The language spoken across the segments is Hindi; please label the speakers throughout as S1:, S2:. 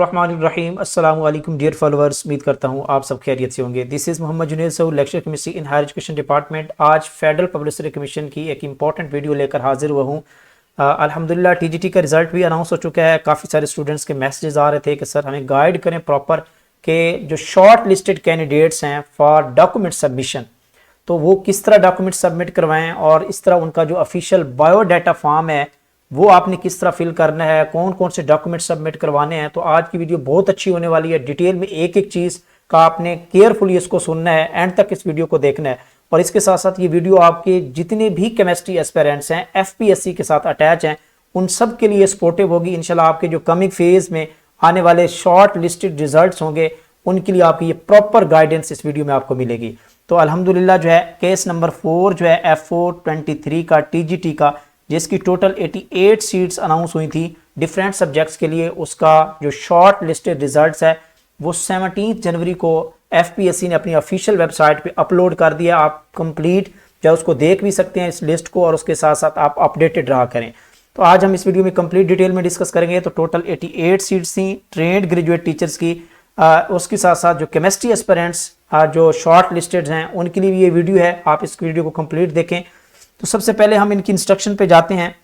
S1: रहीम अस्सलाम वालेकुम डियर फॉलोअर्स, उम्मीद करता हूँ आप सब खैरियत से होंगे। This is Mohammad Junaid Saud, lecture chemistry in higher education department. आज फेडरल पब्लिसिटी कमीशन की एक इंपॉर्टेंट वीडियो लेकर हाजिर हुआ हूँ। अल्हम्दुलिल्लाह टीजीटी का रिजल्ट भी अनाउंस हो चुका है। काफ़ी सारे स्टूडेंट्स के मैसेजेस आ रहे थे कि सर हमें गाइड करें प्रॉपर के जो शॉर्ट लिस्टेड कैंडिडेट्स हैं फॉर डॉक्यूमेंट सबमिशन, तो वो किस तरह डॉक्यूमेंट सबमिट करवाएं और इस तरह उनका जो ऑफिशियल बायोडाटा फॉर्म है वो आपने किस तरह फिल करना है, कौन कौन से डॉक्यूमेंट सबमिट करवाने हैं। तो आज की वीडियो बहुत अच्छी होने वाली है। डिटेल में एक एक चीज़ का आपने केयरफुली इसको सुनना है, एंड तक इस वीडियो को देखना है। और इसके साथ साथ ये वीडियो आपके जितने भी केमिस्ट्री एस्पिरेंट्स हैं, एफपीएससी के साथ अटैच हैं, उन सब के लिए सपोर्टिव होगी इंशाल्लाह। आपके जो कमिंग फेज में आने वाले शॉर्ट लिस्टेड रिजल्ट्स होंगे उनके लिए आपकी ये प्रॉपर गाइडेंस इस वीडियो में आपको मिलेगी। तो अल्हम्दुलिल्लाह जो है केस नंबर 4 जो है F423 का टीजीटी का, जिसकी टोटल 88 सीट्स अनाउंस हुई थी डिफरेंट सब्जेक्ट्स के लिए, उसका जो शॉर्ट लिस्टेड रिजल्ट्स है वो 17 जनवरी को एफपीएससी ने अपनी ऑफिशियल वेबसाइट पे अपलोड कर दिया। आप कंप्लीट जो उसको देख भी सकते हैं इस लिस्ट को, और उसके साथ साथ आप अपडेटेड रहा करें। तो आज हम इस वीडियो में कंप्लीट डिटेल में डिस्कस करेंगे। तो टोटल 88 सीट्स थी ट्रेंड ग्रेजुएट टीचर्स की। उसके साथ साथ जो केमिस्ट्री एस्पिरेंट्स जो शॉर्ट लिस्टेड हैं उनके लिए भी ये वीडियो है, आप इस वीडियो को कंप्लीट देखें। तो सबसे पहले हम इनकी इंस्ट्रक्शन पे जाते हैं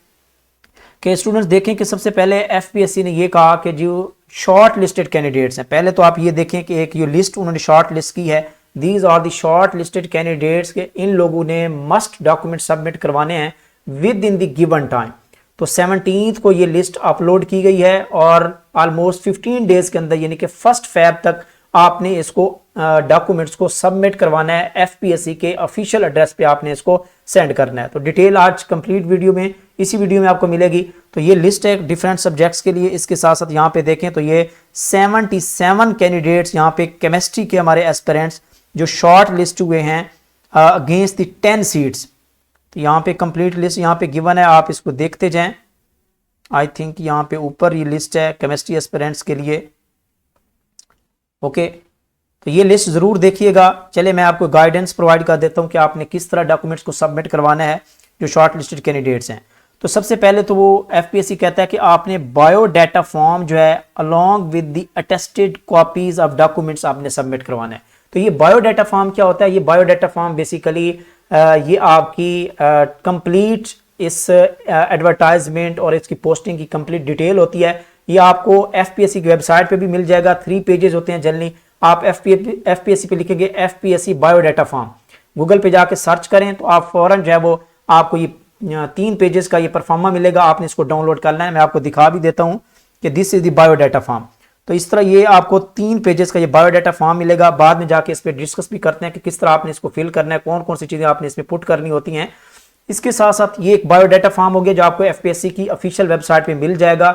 S1: कि स्टूडेंट्स देखें कि सबसे पहले एफपीएससी ने ये कहा कि जो शॉर्ट लिस्टेड कैंडिडेट्स हैं, पहले तो आप ये देखें कि एक ये लिस्ट उन्होंने शॉर्ट लिस्ट की है। These are the short listed candidates के इन लोगों ने मस्ट डॉक्यूमेंट सबमिट करवाने हैं within the given time. तो 17 को ये लिस्ट अपलोड की गई है और ऑलमोस्ट 15 डेज के अंदर यानी कि 1 फरवरी तक आपने इसको डॉक्यूमेंट्स को सबमिट करवाना है। एफपीएससी के ऑफिशियल एड्रेस पे आपने इसको सेंड करना है। तो डिटेल आज कंप्लीट वीडियो में इसी वीडियो में आपको मिलेगी। तो ये लिस्ट है डिफरेंट सब्जेक्ट्स के लिए। इसके साथ साथ यहाँ पे देखें तो ये 77 कैंडिडेट्स यहाँ पे केमिस्ट्री के हमारे एस्पिरेंट्स जो शॉर्ट लिस्ट हुए हैं अगेंस्ट द 10 सीट्स। तो यहाँ पे कंप्लीट लिस्ट यहाँ पे गिवन है, आप इसको देखते जाएं। आई थिंक यहाँ पे ऊपर ये लिस्ट है केमिस्ट्री एस्पिरेंट्स के लिए। ओके, तो ये लिस्ट जरूर देखिएगा। चले मैं आपको गाइडेंस प्रोवाइड कर देता हूं कि आपने किस तरह डॉक्यूमेंट्स को सबमिट करवाना है जो शॉर्ट लिस्टेड कैंडिडेट्स हैं। तो सबसे पहले तो वो एफपीएससी कहता है कि आपने बायोडाटा फॉर्म जो है along with the attested copies of documents आपने सबमिट करवाना है। तो ये बायोडाटा फॉर्म क्या होता है? ये बायोडाटा फॉर्म बेसिकली ये आपकी कंप्लीट इस एडवर्टाइजमेंट और इसकी पोस्टिंग की कंप्लीट डिटेल होती है। ये आपको एफपीएससी की वेबसाइट पे भी मिल जाएगा। 3 पेजेस होते हैं जनरली। आप एफपीएससी पे लिखेंगे एफपीएससी बायोडाटा फॉर्म, गूगल पे जाके सर्च करें तो आप फौरन जो है वो आपको ये 3 पेजेस का ये परफॉर्मा मिलेगा। आपने इसको डाउनलोड करना है। मैं आपको दिखा भी देता हूँ कि this is the biodata form. तो इस तरह ये आपको 3 पेजेस का ये बायोडाटा फॉर्म मिलेगा। बाद में जाके इस पर डिस्कस भी करते हैं कि किस तरह आपने इसको फिल करना है, कौन कौन सी चीज़ें आपने इसमें पुट करनी होती हैं। इसके साथ साथ ये एक बायोडाटा फॉर्म हो गया जो आपको एफपीएससी की ऑफिशियल वेबसाइट पे मिल जाएगा।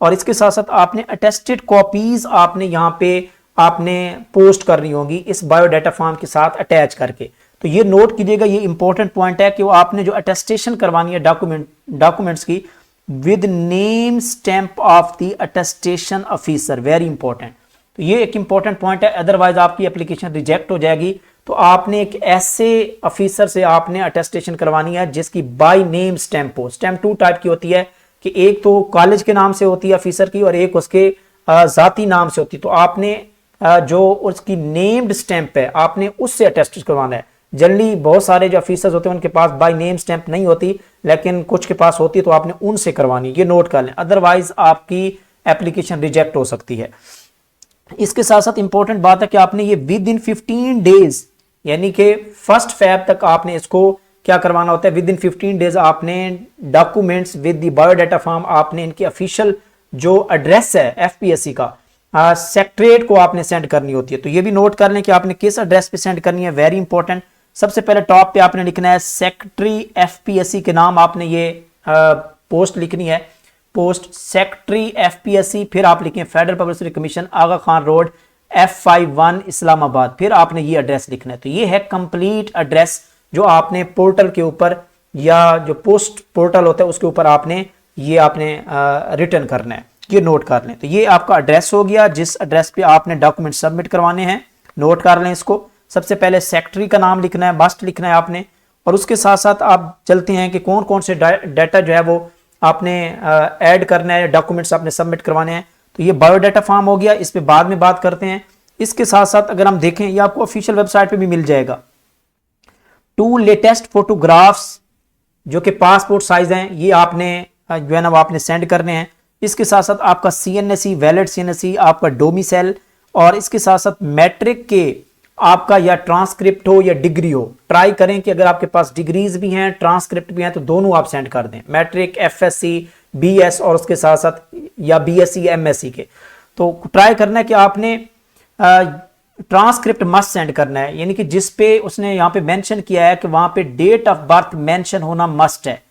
S1: और इसके साथ साथ आपने अटेस्टेड कॉपीज आपने यहाँ पे आपने पोस्ट करनी होगी इस बायोडाटा फॉर्म के साथ अटैच करके। तो ये नोट कीजिएगा, ये इंपॉर्टेंट पॉइंट है कि वो आपने जो अटेस्टेशन करवानी है डॉक्यूमेंट्स की with name stamp of the attestation officer, very important. तो ये एक इंपॉर्टेंट पॉइंट है, अदरवाइज आपकी एप्लीकेशन रिजेक्ट हो जाएगी। तो आपने एक ऐसे ऑफिसर से आपने अटेस्टेशन करवानी है जिसकी बाय नेम स्टैंप हो। स्टैंप 2 टाइप की होती है कि एक तो कॉलेज के नाम से होती है ऑफिसर की और एक उसके जाती नाम से होती है। तो आपने जो उसकी नेम्ड स्टैंप है आपने उससे अटेस्ट करवाना है। जनरली बहुत सारे जो ऑफिसर्स होते हैं उनके पास बाय नेम स्टैंप नहीं होती, लेकिन कुछ के पास होती है, तो आपने उनसे करवानी। ये नोट कर लें, अदरवाइज आपकी एप्लीकेशन रिजेक्ट हो सकती है। इसके साथ साथ इंपॉर्टेंट बात है कि आपने ये विद इन 15 डेज यानी कि 1 फरवरी तक आपने इसको क्या करवाना होता है। विद इन 15 डेज आपने documents with the biodata form आपने इनकी ऑफिशियल जो एड्रेस है एफपीएससी का सेक्रेटरीट को आपने सेंड करनी होती है। तो ये भी नोट कर लें कि आपने किस एड्रेस पे सेंड करनी है, वेरी इंपॉर्टेंट। सबसे पहले टॉप पे आपने लिखना है सेक्रेटरी एफपीएससी के नाम, आपने ये पोस्ट लिखनी है, पोस्ट सेक्रेटरी एफपीएससी। फिर आप लिखें federal publicity commission, Aga Khan road, F51 Islamabad. फिर आपने ये एड्रेस लिखना है। तो ये है कंप्लीट एड्रेस जो आपने पोर्टल के ऊपर या जो पोस्ट पोर्टल होता है उसके ऊपर आपने रिटर्न करना है। ये नोट कर लें। तो ये आपका एड्रेस हो गया जिस एड्रेस पे आपने डॉक्यूमेंट सबमिट करवाने हैं। नोट कर लें इसको। सबसे पहले सेक्रेटरी का नाम लिखना है, मस्ट लिखना है आपने। और उसके साथ साथ आप चलते हैं कि कौन कौन से डाटा जो है वो आपने ऐड करना है, डॉक्यूमेंट्स आपने सबमिट करवाने हैं। तो ये बायोडाटा फॉर्म हो गया, इस पे बाद में बात करते हैं। इसके साथ साथ अगर हम देखें, ये आपको ऑफिशियल वेबसाइट पे भी मिल जाएगा, 2 लेटेस्ट फोटोग्राफ्स जो कि पासपोर्ट साइज हैं, ये आपने जो है ना वो आपने सेंड करने हैं। इसके साथ साथ आपका CNSE, वैलिड CNSE, आपका डोमिसाइल, और इसके साथ साथ मैट्रिक के आपका या ट्रांसक्रिप्ट हो या डिग्री हो, ट्राई करें कि अगर आपके पास डिग्रीज भी हैं, ट्रांसक्रिप्ट भी हैं, तो दोनों आप सेंड कर दें, मैट्रिक, FSC, BS और उसके साथ साथ या BSc MSc के। तो ट्राई करना है कि आपने ट्रांसक्रिप्ट मस्ट सेंड करना है, यानी कि जिस पे उसने यहाँ पे मेंशन किया है कि वहां पे डेट ऑफ बर्थ मेंशन होना मस्ट है,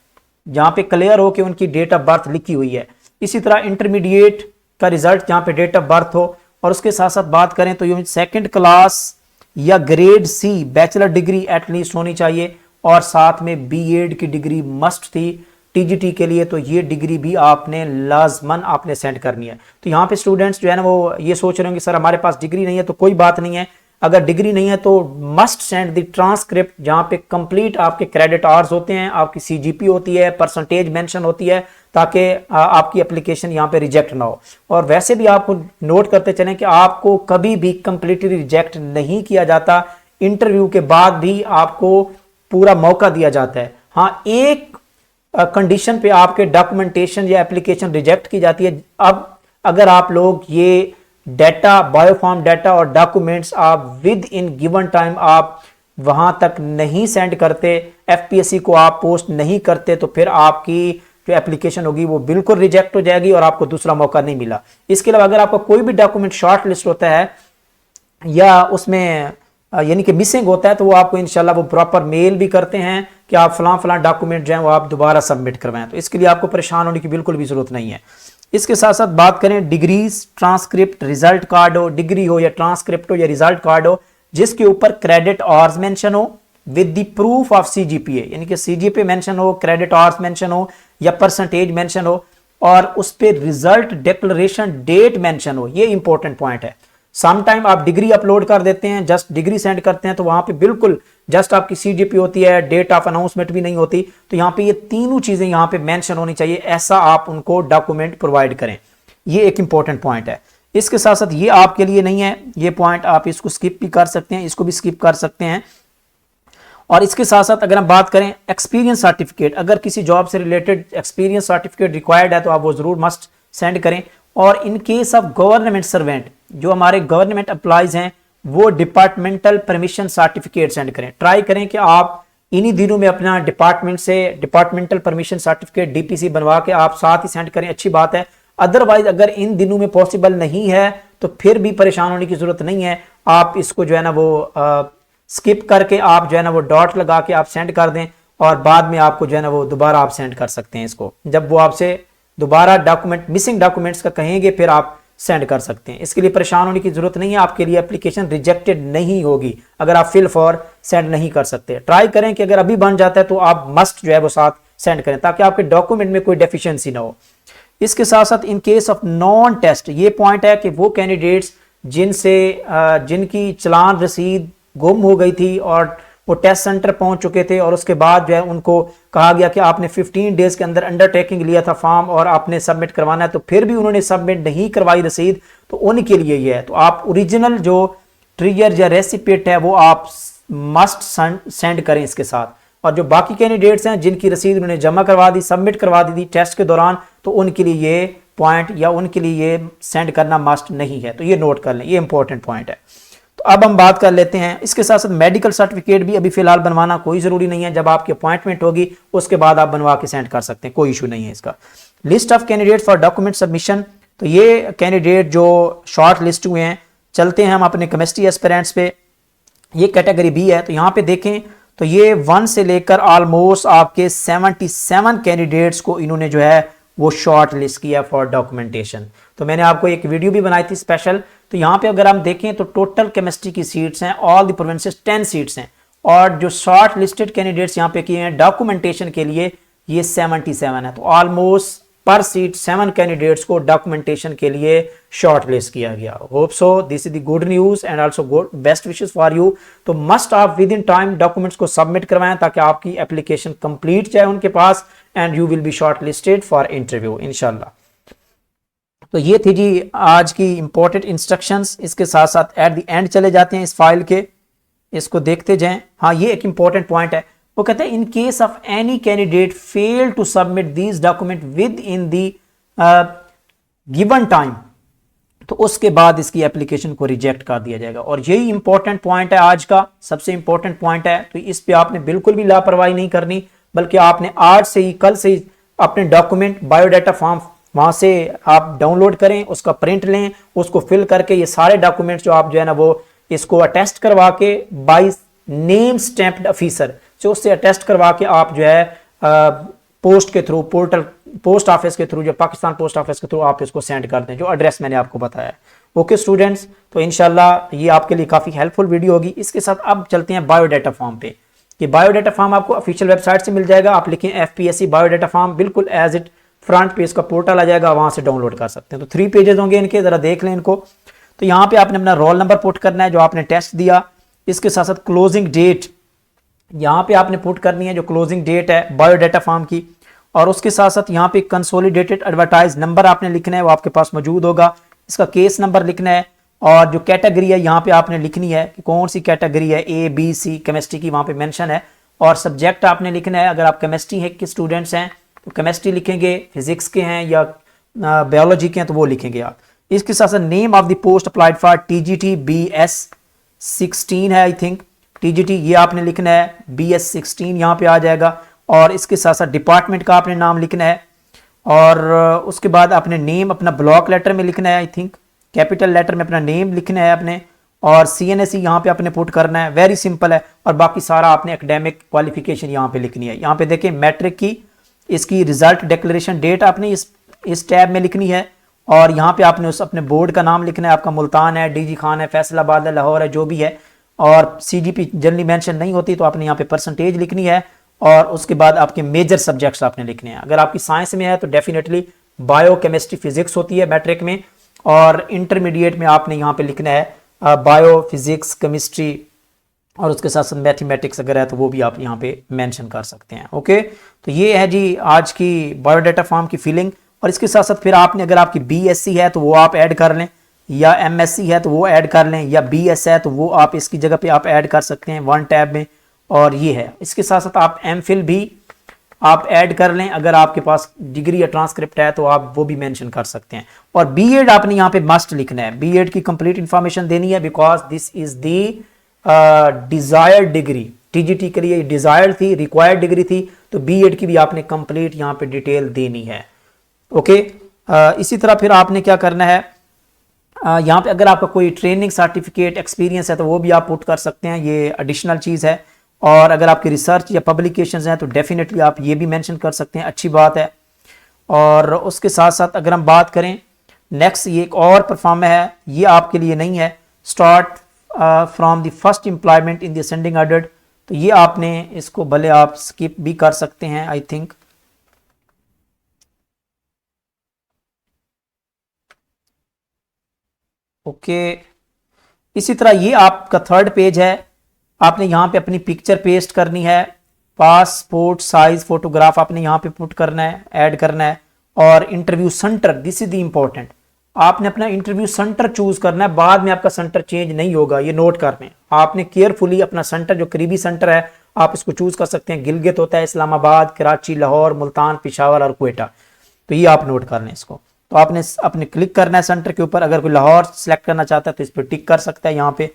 S1: जहां पे क्लियर हो कि उनकी डेट ऑफ बर्थ लिखी हुई है। इसी तरह इंटरमीडिएट का रिजल्ट जहां पे डेट ऑफ बर्थ हो, और उसके साथ साथ बात करें तो ये 2nd क्लास या grade C bachelor degree at least होनी चाहिए, और साथ में B.Ed की डिग्री मस्ट थी TGT के लिए, तो ये डिग्री भी आपने लाजमन आपने सेंड करनी है। तो यहाँ पे स्टूडेंट्स जो है ना वो ये सोच रहे होंगे सर हमारे पास डिग्री नहीं है, तो कोई बात नहीं है, अगर डिग्री नहीं है तो मस्ट सेंड द ट्रांसक्रिप्ट, जहाँ पे कंप्लीट आपके क्रेडिट आवर्स होते हैं, आपकी CGP होती है, परसेंटेज मेंशन होती है, ताकि आपकी एप्लीकेशन यहाँ पे रिजेक्ट ना हो। और वैसे भी आपको नोट करते चलें कि आपको कभी भी कंप्लीटली रिजेक्ट नहीं किया जाता, इंटरव्यू के बाद भी आपको पूरा मौका दिया जाता है। हाँ, एक कंडीशन पे आपके डॉक्यूमेंटेशन या एप्लीकेशन रिजेक्ट की जाती है। अब अगर आप लोग ये डाटा, बायोफॉर्म डाटा और डॉक्यूमेंट्स आप विद इन गिवन टाइम आप वहां तक नहीं सेंड करते, FPSC को आप पोस्ट नहीं करते, तो फिर आपकी जो एप्लीकेशन होगी वो बिल्कुल रिजेक्ट हो जाएगी और आपको दूसरा मौका नहीं मिला। इसके अलावा अगर आपका कोई भी डॉक्यूमेंट शॉर्ट लिस्ट होता है या उसमें यानी कि मिसिंग होता है, तो वो आपको इंशाल्लाह वो प्रॉपर मेल भी करते हैं कि आप फलां डॉक्यूमेंट जो है वो आप दोबारा सबमिट करवाएं। तो इसके लिए आपको परेशान होने की बिल्कुल भी जरूरत नहीं है। इसके साथ साथ बात करें डिग्रीज, ट्रांसक्रिप्ट, रिजल्ट कार्ड हो, डिग्री हो या ट्रांसक्रिप्ट हो या रिजल्ट कार्ड हो, जिसके ऊपर क्रेडिट आवर्स मेंशन हो with the proof of CGPA, यानी कि CGPA मेंशन हो, क्रेडिट आवर्स मेंशन हो या परसेंटेज मेंशन हो, और उस पर रिजल्ट डिक्लेरेशन डेट मेंशन हो। ये इंपॉर्टेंट पॉइंट है। समटाइम आप डिग्री अपलोड कर देते हैं, जस्ट डिग्री सेंड करते हैं, तो वहां पे बिल्कुल जस्ट आपकी CGP होती है, डेट ऑफ अनाउंसमेंट भी नहीं होती। तो यहाँ पे ये तीनों चीजें यहाँ पे मेंशन होनी चाहिए, ऐसा आप उनको डॉक्यूमेंट प्रोवाइड करें। ये एक इंपॉर्टेंट पॉइंट है। इसके साथ साथ ये आपके लिए नहीं है, ये पॉइंट आप इसको स्किप भी कर सकते हैं, इसको भी स्किप कर सकते हैं। और इसके साथ साथ अगर हम बात करें एक्सपीरियंस सर्टिफिकेट, अगर किसी जॉब से रिलेटेड एक्सपीरियंस सर्टिफिकेट रिक्वायर्ड है तो आप वो जरूर मस्ट सेंड करें। और इन केस ऑफ गवर्नमेंट सर्वेंट, जो हमारे गवर्नमेंट एम्प्लॉयज हैं, वो डिपार्टमेंटल परमिशन सर्टिफिकेट सेंड करें। ट्राई करें कि आप इन्हीं दिनों में अपना डिपार्टमेंट से डिपार्टमेंटल परमिशन सर्टिफिकेट DPC बनवा के आप साथ ही सेंड करें, अच्छी बात है। अदरवाइज अगर इन दिनों में पॉसिबल नहीं है तो फिर भी परेशान होने की जरूरत नहीं है, आप इसको जो है ना वो स्किप करके आप जो है ना वो डॉट लगा के आप सेंड कर दें, और बाद में आपको जो है ना वो दोबारा आप सेंड कर सकते हैं इसको। जब वो आपसे दोबारा डॉक्यूमेंट, मिसिंग डॉक्यूमेंट्स का कहेंगे, फिर आप सेंड कर सकते हैं। इसके लिए परेशान होने की जरूरत नहीं है, आपके लिए एप्लीकेशन रिजेक्टेड नहीं होगी अगर आप फिल फॉर सेंड नहीं कर सकते। ट्राई करें कि अगर अभी बन जाता है तो आप मस्ट जो है वो साथ सेंड करें, ताकि आपके डॉक्यूमेंट में कोई डेफिशिएंसी ना हो। इसके साथ साथ in case of non test, ये पॉइंट है कि वो कैंडिडेट्स जिनकी चालान रसीद गुम हो गई थी और वो टेस्ट सेंटर पहुंच चुके थे, और उसके बाद जो है उनको कहा गया कि आपने 15 डेज के अंदर अंडरटेकिंग लिया था फॉर्म और आपने सबमिट करवाना है, तो फिर भी उन्होंने सबमिट नहीं करवाई रसीद, तो उनके लिए ये है। तो आप ओरिजिनल जो ट्रिगर या रेसिपिएंट है वो आप मस्ट सेंड करें इसके साथ। और जो बाकी कैंडिडेट्स हैं जिनकी रसीद उन्होंने जमा करवा दी, सबमिट करवा दी थी टेस्ट के दौरान, तो उनके लिए ये पॉइंट या उनके लिए ये सेंड करना मस्ट नहीं है। तो ये नोट कर लें, ये इंपॉर्टेंट पॉइंट है। तो अब हम बात कर लेते हैं, इसके साथ साथ मेडिकल सर्टिफिकेट भी अभी फिलहाल बनवाना कोई जरूरी नहीं है, जब आपकी अपॉइंटमेंट होगी उसके बाद आप बनवा के सेंड कर सकते हैं, कोई इशू नहीं है इसका। List of candidate for document submission, तो ये कैंडिडेट जो शॉर्ट लिस्ट हुए हैं, चलते हैं हम अपने केमिस्ट्री एस्पिरेंट्स पे। ये कैटेगरी B है। तो यहाँ पे देखें तो ये 1 से लेकर ऑलमोस्ट आपके 77 कैंडिडेट्स को इन्होंने जो है वो शॉर्ट लिस्ट किया फॉर डॉक्यूमेंटेशन। तो मैंने आपको एक वीडियो भी बनाई थी स्पेशल। तो यहाँ पे अगर हम देखें तो टोटल केमिस्ट्री की सीट्स हैं, ऑल द प्रोविंसेस 10 सीट्स हैं, और जो शॉर्ट लिस्टेड कैंडिडेट्स यहाँ पे किए हैं डॉक्यूमेंटेशन के लिए ये 77 है। तो ऑलमोस्ट पर सीट 7 कैंडिडेट्स को डॉक्यूमेंटेशन के लिए शॉर्ट लिस्ट किया गया। Hope so this is the good news and also good best wishes for you. तो मस्ट आप विद इन टाइम डॉक्यूमेंट्स को सबमिट करवाएं ताकि आपकी एप्लीकेशन कंप्लीट जाए उनके पास and you will be shortlisted for interview इंशाल्लाह। तो ये थी जी आज की इंपॉर्टेंट इंस्ट्रक्शंस। इसके साथ साथ एट द एंड चले जाते हैं इस फाइल के, इसको देखते जाएं। हाँ, ये एक इंपॉर्टेंट पॉइंट है, वो कहते हैं in case of any candidate fail to submit these document within the given time, तो उसके बाद इसकी एप्लीकेशन को रिजेक्ट कर दिया जाएगा। और यही इंपॉर्टेंट पॉइंट है, आज का सबसे इंपॉर्टेंट पॉइंट है। तो इस पे आपने बिल्कुल भी लापरवाही नहीं करनी, बल्कि आपने आज से ही, कल से ही अपने डॉक्यूमेंट बायोडाटा फॉर्म वहां से आप डाउनलोड करें, उसका प्रिंट लें, उसको फिल करके ये सारे डॉक्यूमेंट्स जो आप जो है ना वो इसको अटेस्ट करवा के बाय नेम स्टैम्प्ड ऑफिसर जो उससे अटेस्ट करवा के आप जो है पोस्ट के थ्रू, पोस्ट ऑफिस के थ्रू, जो पाकिस्तान पोस्ट ऑफिस के थ्रू आप इसको सेंड कर दें, जो एड्रेस मैंने आपको बताया है। ओके स्टूडेंट्स, तो इंशाल्लाह ये आपके लिए काफ़ी हेल्पफुल वीडियो होगी। इसके साथ अब चलते हैं बायोडाटा फॉर्म पे। कि बायोडाटा फॉर्म आपको ऑफिशियल वेबसाइट से मिल जाएगा, आप लिखें FPSC बायोडाटा फॉर्म, बिल्कुल एज इट फ्रंट पे इसका पोर्टल आ जाएगा, वहां से डाउनलोड कर सकते हैं। तो 3 पेजेस होंगे इनके, जरा देख लें इनको। तो यहाँ पे आपने अपना रोल नंबर पुट करना है जो आपने टेस्ट दिया, इसके साथ साथ क्लोजिंग डेट यहाँ पे आपने पुट करनी है, जो क्लोजिंग डेट है बायोडाटा फॉर्म की। और उसके साथ साथ यहाँ पे कंसोलिडेटेड एडवर्टाइज नंबर आपने लिखना है, वो आपके पास मौजूद होगा। इसका केस नंबर लिखना है, और जो कैटेगरी है यहाँ पे आपने लिखनी है कि कौन सी कैटेगरी है, A, B, C केमिस्ट्री की वहाँ पे मेंशन है। और सब्जेक्ट आपने लिखना है, अगर आप केमिस्ट्री है के स्टूडेंट्स हैं तो केमिस्ट्री लिखेंगे, फिजिक्स के हैं या बायोलॉजी के हैं तो वो लिखेंगे आप। इसके साथ साथ name of the post applied for TGT BS16 है आई थिंक, TGT ये आपने लिखना है, BS16 यहाँ पे आ जाएगा। और इसके साथ साथ डिपार्टमेंट का आपने नाम लिखना है, और उसके बाद आपने नेम अपना ब्लॉक लेटर में लिखना है, आई थिंक कैपिटल लेटर में अपना नेम लिखना है अपने, और CNSE यहाँ पे आपने पुट करना है, वेरी सिंपल है। और बाकी सारा आपने एकेडमिक क्वालिफिकेशन यहाँ पे लिखनी है। यहाँ पे देखें मैट्रिक की इसकी रिजल्ट डिक्लेरेशन डेट आपने इस टैब में लिखनी है, और यहाँ पे आपने उस अपने बोर्ड का नाम लिखना है, आपका मुल्तान है, DG खान है, फैसलाबाद है, लाहौर है, जो भी है। और CGP जनरली मेंशन नहीं होती तो आपने यहाँ पे परसेंटेज लिखनी है, और उसके बाद आपके मेजर सब्जेक्ट्स आपने लिखने हैं। अगर आपकी साइंस में है तो डेफिनेटली बायो केमिस्ट्री फिजिक्स होती है मैट्रिक में, और इंटरमीडिएट में आपने यहाँ पे लिखना है बायो फिजिक्स केमिस्ट्री, और उसके साथ साथ मैथमेटिक्स अगर है तो वो भी आप यहाँ पे मेंशन कर सकते हैं। ओके, तो ये है जी आज की बायोडाटा फॉर्म की फिलिंग। और इसके साथ साथ फिर आपने, अगर आपकी BSc है तो वो आप ऐड कर लें, या MSc है तो वो ऐड कर लें, या BS है तो वो आप इसकी जगह पे आप ऐड कर सकते हैं 1 टैब में। और ये है, इसके साथ साथ आप MPhil भी आप ऐड कर लें, अगर आपके पास डिग्री या ट्रांसक्रिप्ट है तो आप वो भी मेंशन कर सकते हैं। और B.Ed आपने यहाँ पे मस्ट लिखना है, B.Ed की कंप्लीट इंफॉर्मेशन देनी है, because this is the desired degree. TGT के लिए डिजायर्ड थी, रिक्वायर्ड डिग्री थी, तो B.Ed की भी आपने कंप्लीट यहाँ पे डिटेल देनी है। ओके, इसी तरह फिर आपने क्या करना है, यहाँ पे अगर आपका कोई ट्रेनिंग सर्टिफिकेट एक्सपीरियंस है तो वो भी आप पुट कर सकते हैं, ये एडिशनल चीज़ है। और अगर आपकी रिसर्च या पब्लिकेशंस हैं तो डेफिनेटली आप ये भी मेंशन कर सकते हैं, अच्छी बात है। और उसके साथ साथ अगर हम बात करें नेक्स्ट, ये एक और परफॉर्म है, ये आपके लिए नहीं है, start from the first employment in the ascending order, तो ये आपने इसको भले आप स्किप भी कर सकते हैं आई थिंक। ओके, इसी तरह ये आपका 3rd पेज है, आपने यहाँ पे अपनी पिक्चर पेस्ट करनी है, पासपोर्ट साइज फोटोग्राफ आपने यहाँ पे पुट करना है, ऐड करना है। और interview centre, this is the important, आपने अपना इंटरव्यू सेंटर चूज करना है, बाद में आपका सेंटर चेंज नहीं होगा, ये नोट कर लें। आपने केयरफुली अपना सेंटर, जो करीबी सेंटर है आप इसको चूज कर सकते हैं, गिलगित होता है, इस्लामाबाद, कराची, लाहौर, मुल्तान, पेशावर और क्वेटा, तो ये आप नोट कर लें इसको। तो आपने अपने क्लिक करना है सेंटर के ऊपर, अगर कोई लाहौर सेलेक्ट करना चाहता है तो इस पर टिक कर सकता है यहाँ पे।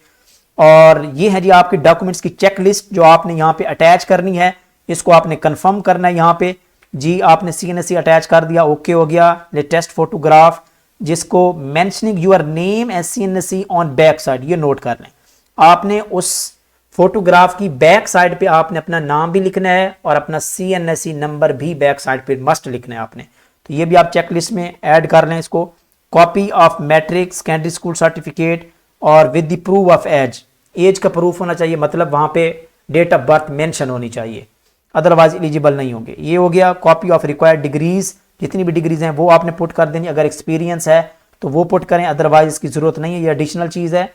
S1: और ये है जी आपके डॉक्यूमेंट्स की चेकलिस्ट जो आपने यहाँ पे अटैच करनी है, इसको आपने कंफर्म करना है यहाँ पे जी। आपने CNSE अटैच कर दिया, ओके हो गया। लेटेस्ट फोटोग्राफ, जिसको mentioning your name as CNSE on back side, ये नोट कर लें। आपने उस फोटोग्राफ की बैक साइड पे आपने अपना नाम भी लिखना है, और अपना CNSE नंबर भी बैक साइड पे मस्ट लिखना है आपने, तो ये भी आप चेकलिस्ट में ऐड कर लें इसको। Copy of matric secondary school certificate, और with the proof of age का प्रूफ होना चाहिए, मतलब वहां पे डेट ऑफ बर्थ मेंशन होनी चाहिए, अदरवाइज एलिजिबल नहीं होंगे। ये हो गया। कॉपी ऑफ रिक्वायर्ड डिग्रीज, जितनी भी डिग्रीज हैं वो आपने पुट कर देनी, अगर एक्सपीरियंस है तो वो पुट करें, अदरवाइज इसकी जरूरत नहीं है, ये एडिशनल चीज है।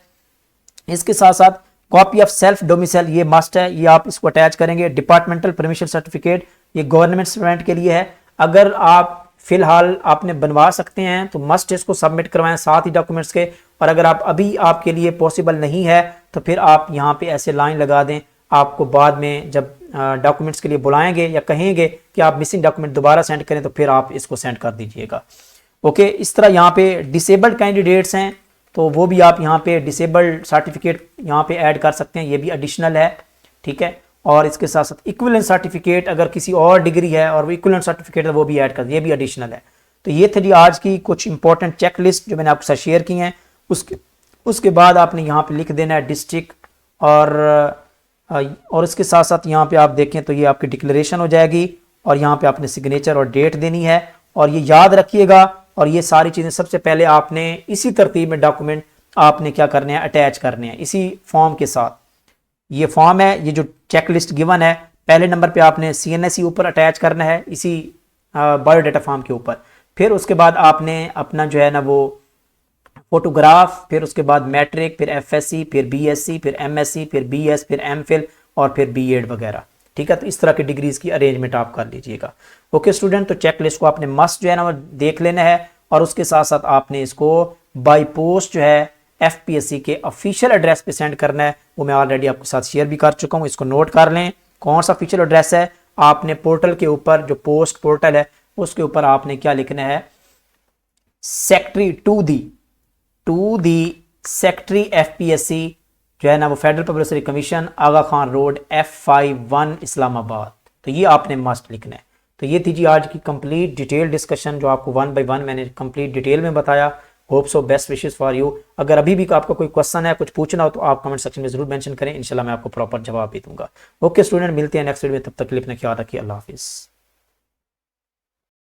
S1: इसके साथ साथ कॉपी ऑफ सेल्फ डोमिसाइल, ये मस्ट है, ये आप इसको अटैच करेंगे। डिपार्टमेंटल परमिशन सर्टिफिकेट, ये गवर्नमेंट स्टूडेंट के लिए है, अगर आप फिलहाल आपने बनवा सकते हैं, तो मस्ट इसको सबमिट करवाएं साथ ही डॉक्यूमेंट्स के। और अगर आप अभी आपके लिए पॉसिबल नहीं है तो फिर आप यहाँ पे ऐसे लाइन लगा दें, आपको बाद में जब डॉक्यूमेंट्स के लिए बुलाएंगे या कहेंगे कि आप मिसिंग डॉक्यूमेंट दोबारा सेंड करें तो फिर आप इसको सेंड कर दीजिएगा। ओके, इस तरह यहाँ पे डिसेबल्ड कैंडिडेट्स हैं तो वो भी आप यहाँ पे डिसेबल्ड सर्टिफिकेट यहाँ पे ऐड कर सकते हैं, ये भी एडिशनल है, ठीक है। और इसके साथ साथ इक्विवेलेंट सर्टिफिकेट अगर किसी और डिग्री है और वो इक्विवेलेंट सर्टिफिकेट है वो भी ऐड कर, ये भी एडिशनल है। तो ये थे जी आज की कुछ इंपॉर्टेंट चेक लिस्ट जो मैंने आपके साथ शेयर की हैं। उसके बाद आपने यहाँ पे लिख देना है डिस्ट्रिक्ट, और इसके साथ साथ यहाँ पे आप देखें तो ये आपकी डिक्लेरेशन हो जाएगी और यहाँ पे आपने सिग्नेचर और डेट देनी है। और ये याद रखिएगा, और ये सारी चीज़ें सबसे पहले आपने इसी तरतीब में डॉक्यूमेंट आपने क्या करने हैं, अटैच करने हैं इसी फॉर्म के साथ। ये फॉर्म है, ये जो चेक लिस्ट गिवन है, पहले नंबर पे आपने CNSE ऊपर अटैच करना है इसी बायोडाटा फॉर्म के ऊपर। फिर उसके बाद आपने अपना जो है ना वो फोटोग्राफ, फिर उसके बाद मैट्रिक, फिर FSC, फिर BSc, फिर MSc, फिर BS, फिर MPhil और फिर B.Ed वगैरह, ठीक है। तो इस तरह की डिग्रीज की अरेंजमेंट आप कर लीजिएगा। ओके स्टूडेंट, तो चेक लिस्ट को आपने मस्ट जो है ना वो देख लेना है, और उसके साथ साथ आपने इसको बाई पोस्ट जो है FPSC के ऑफिशियल एड्रेस पे सेंड करना है। वो मैं ऑलरेडी आपके साथ शेयर भी कर चुका हूँ, इसको नोट कर लें। कौन सा ऑफिशियल एड्रेस है, आपने पोर्टल के ऊपर जो पोस्ट पोर्टल है उसके ऊपर आपने क्या लिखना है, secretary to the secretary FPSC जो है ना वो federal publicity commission, Aga Khan road, F51 Islamabad. तो ये आपने मस्ट लिखना है। तो ये थी जी आज की कंप्लीट डिटेल डिस्कशन जो आपको 1 बाय 1 मैंने कंप्लीट डिटेल में बताया। Hope so, best wishes for you. अगर अभी भी आपका कोई क्वेश्चन है, कुछ पूछना हो तो आप कमेंट सेक्शन में जरूर मेंशन करें, इंशाल्लाह मैं आपको प्रॉपर जवाब भी दूंगा। ओके स्टूडेंट, मिलते हैं नेक्स्ट वीडियो में, तब तक के लिए अपना ख्याल रखिए। अल्लाह हाफिज़।